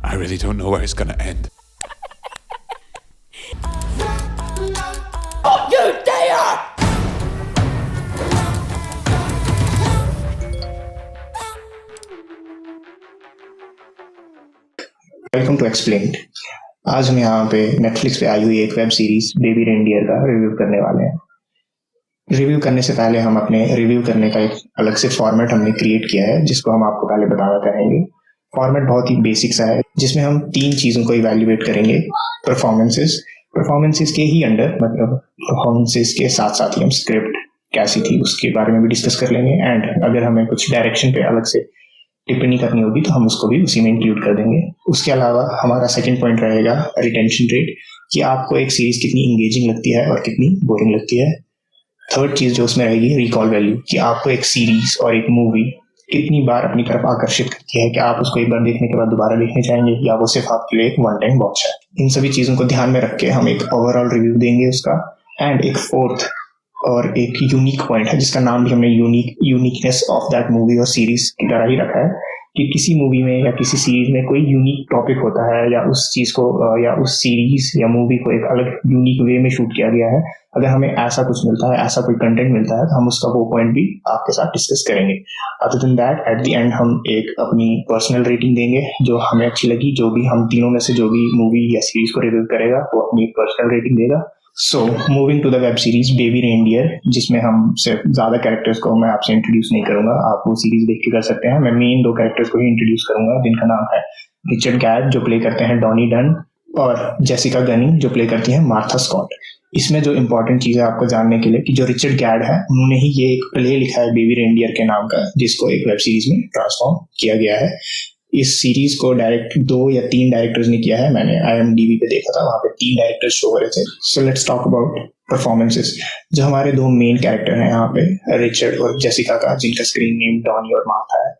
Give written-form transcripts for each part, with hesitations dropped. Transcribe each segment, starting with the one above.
I really don't know where it's gonna end. Oh, you dare! Welcome to explained. आज हम यहाँ पे Netflix पे आई हुई एक वेब सीरीज बेबी रेनडियर का रिव्यू करने वाले हैं। रिव्यू करने से पहले हम अपने रिव्यू करने का एक अलग से फॉर्मेट हमने क्रिएट किया है, जिसको हम आपको पहले बताना चाहेंगे। फॉर्मेट बहुत ही बेसिक सा है, जिसमें हम 3 चीज़ों को इवेल्युएट करेंगे। परफॉर्मेंसेस के ही अंडर, मतलब परफॉर्मेंसेस के साथ साथ ही हम स्क्रिप्ट कैसी थी उसके बारे में भी डिस्कस कर लेंगे। एंड अगर हमें कुछ डायरेक्शन पे अलग से टिप्पणी करनी होगी तो हम उसको भी उसी में इंक्लूड कर देंगे। उसके अलावा हमारा सेकंड पॉइंट रहेगा रिटेंशन रेट, कि आपको एक सीरीज कितनी इंगेजिंग लगती है और कितनी बोरिंग लगती है। थर्ड चीज जो उसमें रहेगी रिकॉल वैल्यू, कि आपको एक सीरीज और एक मूवी कितनी बार अपनी तरफ आकर्षित करती है, कि आप उसको एक बार देखने के बाद दोबारा देखने चाहेंगे या वो सिर्फ आपके लिए एक वन टाइम वॉच है। इन सभी चीजों को ध्यान में रख के हम एक ओवरऑल रिव्यू देंगे उसका। एंड एक फोर्थ और एक यूनिक पॉइंट है, जिसका नाम भी हमने यूनिकनेस ऑफ दैट मूवी और सीरीज की तरह ही रखा है, कि किसी मूवी में या किसी सीरीज में कोई यूनिक टॉपिक होता है या उस चीज को या उस सीरीज या मूवी को एक अलग यूनिक वे में शूट किया गया है। अगर हमें ऐसा कुछ मिलता है, ऐसा कोई कंटेंट मिलता है, तो हम उसका वो पॉइंट भी आपके साथ डिस्कस करेंगे। Other than that, at the end हम एक अपनी पर्सनल रेटिंग देंगे जो हमें अच्छी लगी। जो भी हम तीनों में से जो भी मूवी या सीरीज को रिव्यू करेगा वो अपनी पर्सनल रेटिंग देगा। So moving to the web series Baby Reindeer, जिसमें हम सिर्फ ज्यादा कैरेक्टर्स को मैं आपसे इंट्रोड्यूस नहीं करूंगा, आप वो सीरीज देख के कर सकते हैं। मैं मेन 2 कैरेक्टर्स को ही इंट्रोड्यूस करूंगा, जिनका नाम है रिचर्ड गैड जो प्ले करते हैं डॉनी डन, और जेसिका गनिंग जो प्ले करती हैं मार्था स्कॉट। इसमें जो इंपॉर्टेंट चीज है आपको जानने के लिए, कि जो रिचर्ड गैड है उन्होंने ही ये एक प्ले लिखा है बेबी रेनडियर के नाम का, जिसको एक वेब सीरीज में ट्रांसफॉर्म किया गया है। इस सीरीज को डायरेक्ट 2 या 3 डायरेक्टर्स ने किया है। मैंने IMDb पे देखा था, वहां पे 3 डायरेक्टर्स शो हो रहे थे। So let's talk about performances. जो हमारे 2 मेन कैरेक्टर हैं यहाँ पे, रिचर्ड और जेसिका का, जिनका स्क्रीन नेम डॉनी और मार्था है,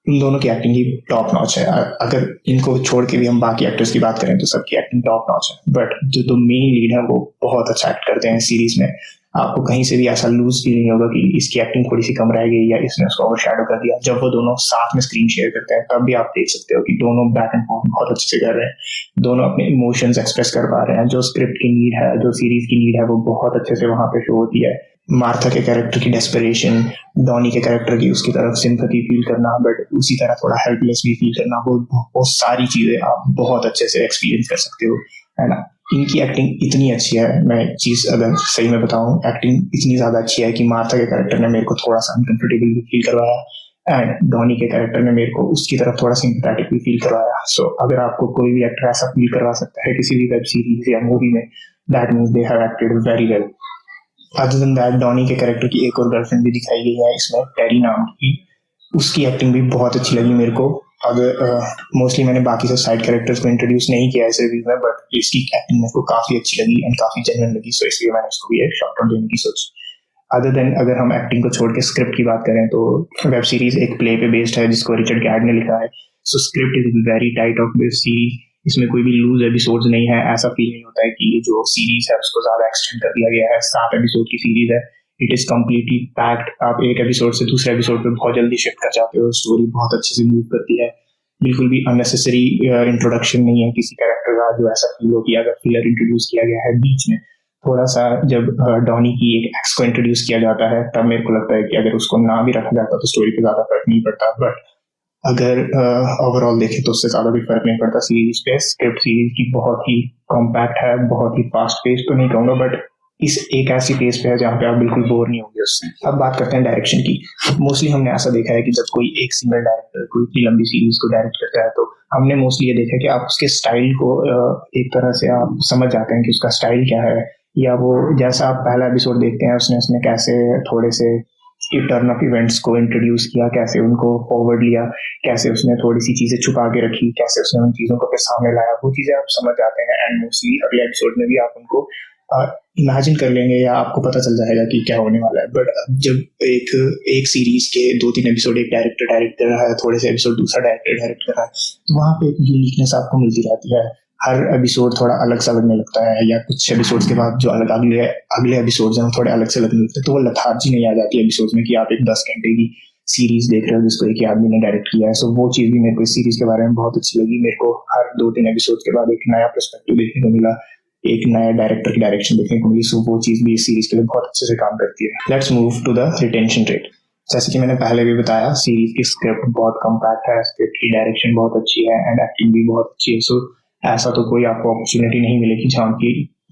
इन दोनों की एक्टिंग ही टॉप नॉच है। अगर इनको छोड़ के भी हम बाकी एक्टर्स की बात करें तो सबकी एक्टिंग टॉप नॉच है। बट जो 2 मेन लीड है वो बहुत अच्छा एक्ट करते हैं सीरीज में। आपको कहीं से भी ऐसा लूज फील नहीं होगा कि इसकी एक्टिंग थोड़ी सी कम रह गई या इसने उसको ओवरशैडो कर दिया। जब वो दोनों साथ में स्क्रीन शेयर करते हैं तब भी आप देख सकते हो कि दोनों बैक एंड फॉर्थ बहुत अच्छे से कर रहे हैं। दोनों अपने इमोशंस एक्सप्रेस कर पा रहे हैं। जो स्क्रिप्ट की नीड है, जो सीरीज की नीड है, वो बहुत अच्छे से वहां पे शो होती है। मार्था के कैरेक्टर की डेस्परेशन, डॉनी के कैरेक्टर की उसकी तरफ सिंपैथी फील करना, बट उसी तरह थोड़ा हेल्पलेस भी फील करना, वो सारी चीजें आप बहुत अच्छे से एक्सपीरियंस कर सकते हो, है ना। इनकी एक्टिंग इतनी अच्छी है, मैं एक चीज अगर सही में बताऊं, एक्टिंग इतनी ज्यादा अच्छी है कि मार्था के कैरेक्टर ने मेरे को थोड़ा सा अनकंफर्टेबल भी फील करवाया एंड डॉनी के कैरेक्टर ने मेरे को उसकी तरफ थोड़ा सिंपैथेटिक भी फील करवाया। सो अगर आपको कोई भी एक्टर ऐसा फील करवा सकता है किसी भी वेब सीरीज या मूवी में, that means they have acted very well. Other than that, Donny के कैरेक्टर की एक और गर्लफ्रेंड भी दिखाई गई है इसमें, टेरी नाम की। उसकी एक्टिंग भी बहुत अच्छी लगी मेरे को। अगर मोस्टली मैंने बाकी से साइड कैरेक्टर्स को इंट्रोड्यूस नहीं किया इस रिव्यू में, बट इसकी एक्टिंग मेरे को काफी अच्छी लगी एंड काफी जेन्युइन लगी, सो इसलिए मैंने उसको भी एक शॉर्ट आउट देने की सोची। अदर देन, अगर हम एक्टिंग को छोड़ के स्क्रिप्ट की बात करें तो वेब सीरीज एक प्ले पे बेस्ड है जिसको रिचर्ड गैड ने लिखा है। सो script is very tight of this series. इसमें कोई भी लूज एपिसोड्स नहीं है। ऐसा फील नहीं होता है कि जो सीरीज है उसको ज्यादा एक्सटेंड कर दिया गया है। 7 एपिसोड की सीरीज है। It is completely packed. आप एक एपिसोड से दूसरे एपिसोड पे बहुत जल्दी शिफ्ट कर जाते हो। स्टोरी बहुत अच्छे से मूव करती है। बिल्कुल भी अननेसेसरी इंट्रोडक्शन नहीं है किसी कैरेक्टर का, जो ऐसा फील हो कि अगर फिलर इंट्रोड्यूस किया गया है बीच में। थोड़ा सा जब डॉनी की एक एक्स को इंट्रोड्यूस किया जाता है तब मेरे को लगता है कि अगर उसको ना भी रखा जाता तो स्टोरी पे ज्यादा फर्क नहीं पड़ता, बट अगर ओवरऑल देखें तो उससे ज्यादा भी फर्क नहीं पड़ता सीरीज पे। स्क्रिप्ट सीरीज की बहुत ही कॉम्पैक्ट है, बहुत ही फास्ट पेस तो नहीं कहूंगा, बट इस एक ऐसी पेस पे है जहाँ पे आप बिल्कुल बोर नहीं होंगे उससे। अब बात करते हैं डायरेक्शन की। मोस्टली हमने ऐसा देखा है कि जब कोई एक सिंगल डायरेक्टर कोई इतनी लंबी सीरीज को डायरेक्ट करता है तो हमने मोस्टली ये देखा है कि आप उसके स्टाइल को एक तरह से आप समझ जाते हैं कि उसका स्टाइल क्या है, या वो जैसा आप पहला एपिसोड देखते हैं उसने कैसे थोड़े से टर्न ऑफ इवेंट्स को इंट्रोड्यूस किया, कैसे उनको फॉरवर्ड लिया, कैसे उसने थोड़ी सी चीजें छुपा के रखी, कैसे उसने उन चीजों को फिर सामने लाया, वो चीजें आप समझ जाते हैं। एंड मोस्टली अगले एपिसोड में भी आप उनको इमेजिन कर लेंगे या आपको पता चल जाएगा कि क्या होने वाला है। बट जब एक सीरीज के 2-3 एपिसोड एक डायरेक्टर डायरेक्ट कर रहा है, थोड़े से एपिसोड दूसरा डायरेक्टर डायरेक्ट कर रहा है, तो वहाँ पे एक यूनिकनेस आपको मिलती रहती है। हर एपिसोड थोड़ा अलग सा लगने लगता है, या कुछ एपिसोड्स के बाद जो अगले एपिसोड्स हैं थोड़े अलग से लगने लगते हैं, तो वो लथार्जी नहीं आ जाती है एपिसोड्स में कि आप एक 10 घंटे की सीरीज देख रहे हो जिसको एक ही आदमी ने डायरेक्ट किया है। सो वो चीज़ भी मेरे को इस सीरीज के बारे में बहुत अच्छी लगी। मेरे को हर 2-3 एपिसोड के बाद एक नया पर्सपेक्टिव देखने को मिला, एक नया डायरेक्टर की डायरेक्शन देखने को मिली। सो वो चीज़ भी इस सीरीज के लिए बहुत अच्छे से काम करती है। Let's move to the retention rate. जैसे कि मैंने पहले भी बताया, सीरीज की स्क्रिप्ट बहुत कम्पैक्ट है, स्क्रिप्ट की डायरेक्शन बहुत अच्छी है एंड एक्टिंग भी बहुत अच्छी है। सो ऐसा तो कोई आपको अपॉर्चुनिटी नहीं मिलेगी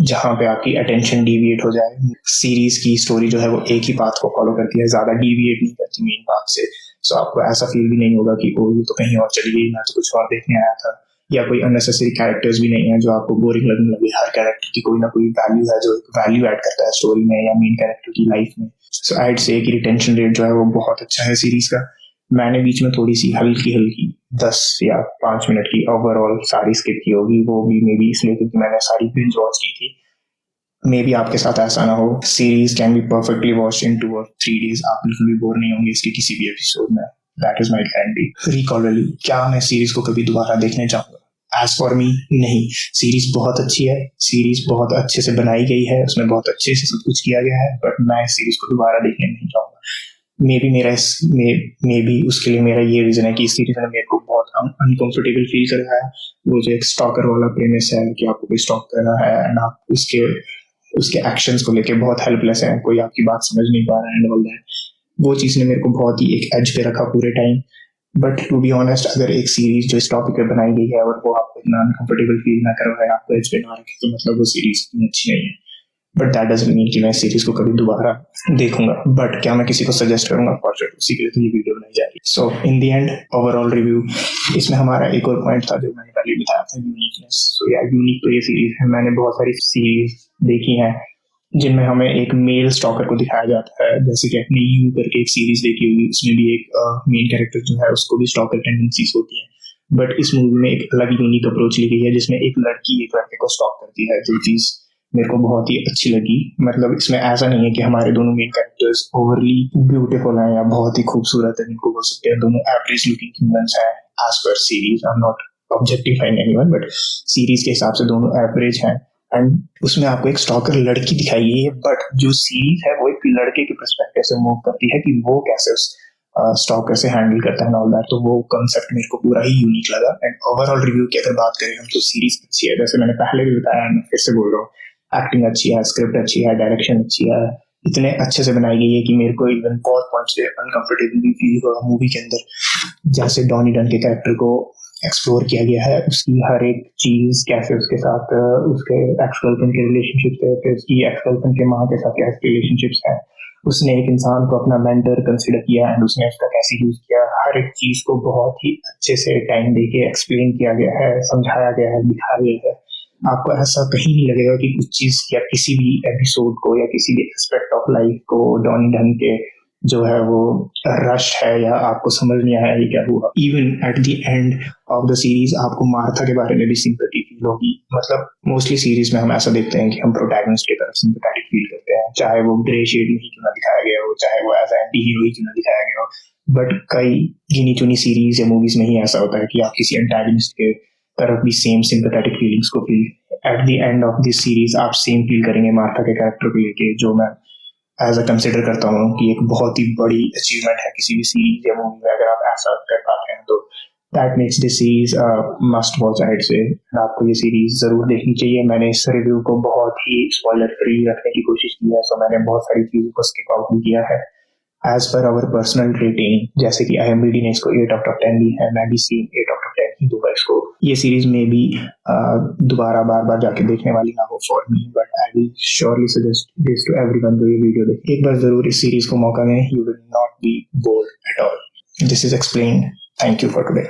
जहाँ पे आपकी अटेंशन डिविएट हो जाए। सीरीज की स्टोरी जो है वो एक ही पाथ को फॉलो करती है, ज्यादा डिविएट नहीं करती मेन पाथ से। सो आपको ऐसा फील भी नहीं होगा कि ओ ये तो कहीं और चली गई, मैं तो कुछ और देखने आया था, या कोई अननेसेसरी कैरेक्टर्स भी नहीं है जो आपको बोरिंग लगने लगे। हर कैरेक्टर की कोई ना कोई वैल्यू है जो वैल्यू ऐड करता है स्टोरी में या मेन कैरेक्टर की लाइफ में। सो आईड से कि रिटेंशन रेट जो है वो बहुत अच्छा है सीरीज का। मैंने बीच में थोड़ी सी हल्की 10 या 5 मिनट की ओवरऑल सारी स्किप की होगी, वो भी मे बी इसलिए क्योंकि मैंने सारी बिंज वॉच की थी। मे बी आपके साथ ऐसा ना हो। Series can be perfectly watched in 2 or 3 days। आप बिल्कुल भी बोर नहीं होंगे इसके किसी भी एपिसोड में। That is my guarantee. Recall value, क्या मैं सीरीज को कभी दोबारा देखने जाऊंगा? एज फॉर मी, नहीं। सीरीज बहुत अच्छी है, सीरीज बहुत अच्छे से बनाई गई है, उसमें बहुत अच्छे से सब कुछ किया गया है, बट मैं इस सीरीज को दोबारा देखने नहीं जाऊंगा। मे बी उसके लिए मेरा ये रीजन है कि इस सीरीज ने मेरे को बहुत अनकंफर्टेबल फील कराया है। वो जो एक स्टॉकर वाला प्रेमिस है कि आपको कोई स्टॉक करना है एंड आप उसके एक्शंस को लेके बहुत हेल्पलेस है, कोई आपकी बात समझ नहीं पा रहा है एंड ऑल दैट। वो चीज़ ने मेरे को बहुत ही एक एज पे रखा पूरे time. But to be honest, अगर एक सीरीज जो इस टॉपिक पे बनाई गई है और वो आपको इतना अनकंफर्टेबल फील ना करवाए, आपको एज पे ना रखे, तो मतलब वो सीरीज इतनी अच्छी नहीं है। बट दैट डजंट मीन कि मैं सीरीज को कभी दोबारा देखूंगा। बट क्या मैं किसी को सजेस्ट करूंगा? फॉर श्योर, उसी के लिए तो ये वीडियो बनाई जा रही है। So in the end, overall review, इसमें हमारा एक और पॉइंट था जो मैंने पहले बताया था, यूनिकनेस। सो यार, यूनिक तो ये सीरीज है। मैंने बहुत सारी सीरीज देखी हैं जिनमें हमें एक मेल स्टॉकर को दिखाया जाता है, जैसे कि अपनी यू करके एक सीरीज देखी होगी, उसमें भी एक मेन कैरेक्टर जो है उसको भी स्टॉकर टेंडेंसीज होती है। बट इस मूवी में एक अलग यूनिक अप्रोच ली गई है जिसमें एक लड़की एक लड़के को स्टॉक करती है, जो चीज मेरे को बहुत ही अच्छी लगी। मतलब इसमें ऐसा नहीं है कि हमारे दोनों मेन कैरेक्टर्स ओवरली ब्यूटीफुल हैं या बहुत ही खूबसूरत है, जिनको बोल सकते हैं दोनों एवरेज लुकिंग ह्यूमंस हैं एज पर series. I am not objectifying anyone, but series के हिसाब से दोनों एवरेज हैं। एंड उसमें आपको एक स्टॉकर लड़की दिखाई गई है, बट जो सीरीज है वो एक लड़के के पर्सपेक्टिव से मूव करती है कि वो कैसे उस स्टॉकर से हैंडल करता है ऑल दैट। तो वो कंसेप्ट मेरे को पूरा ही यूनिक लगा। एंड ओवरऑल रिव्यू की अगर बात करें हम, तो सीरीज अच्छी है, जैसे मैंने पहले भी बताया, मैं फिर से बोल रहा हूँ। एक्टिंग अच्छी है, स्क्रिप्ट अच्छी है, डायरेक्शन अच्छी है, इतने अच्छे से बनाई गई है कि मेरे को इवन बहुत पॉइंट्स पे अनकंफर्टेबल भी फील हुआ मूवी के अंदर। जैसे डॉनी डन के कैरेक्टर को एक्सप्लोर किया गया है, उसकी हर एक चीज कैसे उसके साथ उसके एक्स गर्लफ्रेंड के रिलेशनशिप्स है, फिर उसकी एक्स गर्लफ्रेंड के माँ के साथ कैसे रिलेशनशिप्स है, उसने एक इंसान को अपना मेंटर कंसिडर किया एंड उसने उसका कैसे यूज किया। हर एक चीज को बहुत ही अच्छे से टाइम देके एक्सप्लेन किया गया है, समझाया गया है, दिखाया गया है। आपको ऐसा कहीं नहीं लगेगा कि कुछ चीज या किसी भी एपिसोड को या किसी भी एस्पेक्ट ऑफ लाइफ को डॉनी डन के जो है वो रश है या आपको समझ नहीं आया ये क्या हुआ। Even at the end of the series आपको मार्था के बारे में भी सिंपैथी फील होगी। मतलब मोस्टली सीरीज में हम ऐसा देखते हैं कि हम प्रोटैगनिस्ट की तरफ सिंपैथेटिक फील करते हैं, चाहे वो ग्रे शेड में ही क्यों ना दिखाया गया हो, चाहे वो एज एंटी हीरो ही क्यों ना दिखाया गया हो। बट कई गिनी चुनी सीरीज या मूवीज में ही ऐसा होता है कि आप किसी एंटागनिस्ट के तरफ भी सेम सिंपैथेटिक फीलिंग्स को feel at the end of this series आप सेम फील करेंगे मार्था के कैरेक्टर को लेके, जो मैं एज अ कंसिडर करता हूँ कि एक बहुत ही बड़ी अचीवमेंट है किसी भी सीरीज या मूवी में अगर आप ऐसा कर पाते हैं। तो that makes this series must watch I से। आपको ये सीरीज जरूर देखनी चाहिए। मैंने इस रिव्यू को बहुत ही स्पॉइलर फ्री रखने की कोशिश की है, सो मैंने बहुत सारी चीजों को स्किप आउट भी किया है एज पर अवर पर्सनल रेटिंग। जैसे कि IMDb ने इसको 8 out of 10 दी है, मैं भी सेम 8 out of 10 ही दूंगा इसको। ये सीरीज में भी दोबारा बार बार जाके देखने वाली ना हो for me, but I will surely suggest this to everyone जो ये वीडियो देखे। एक बार जरूर इस सीरीज को मौका दें, you will not be board at all. This is explained. Thank you for today.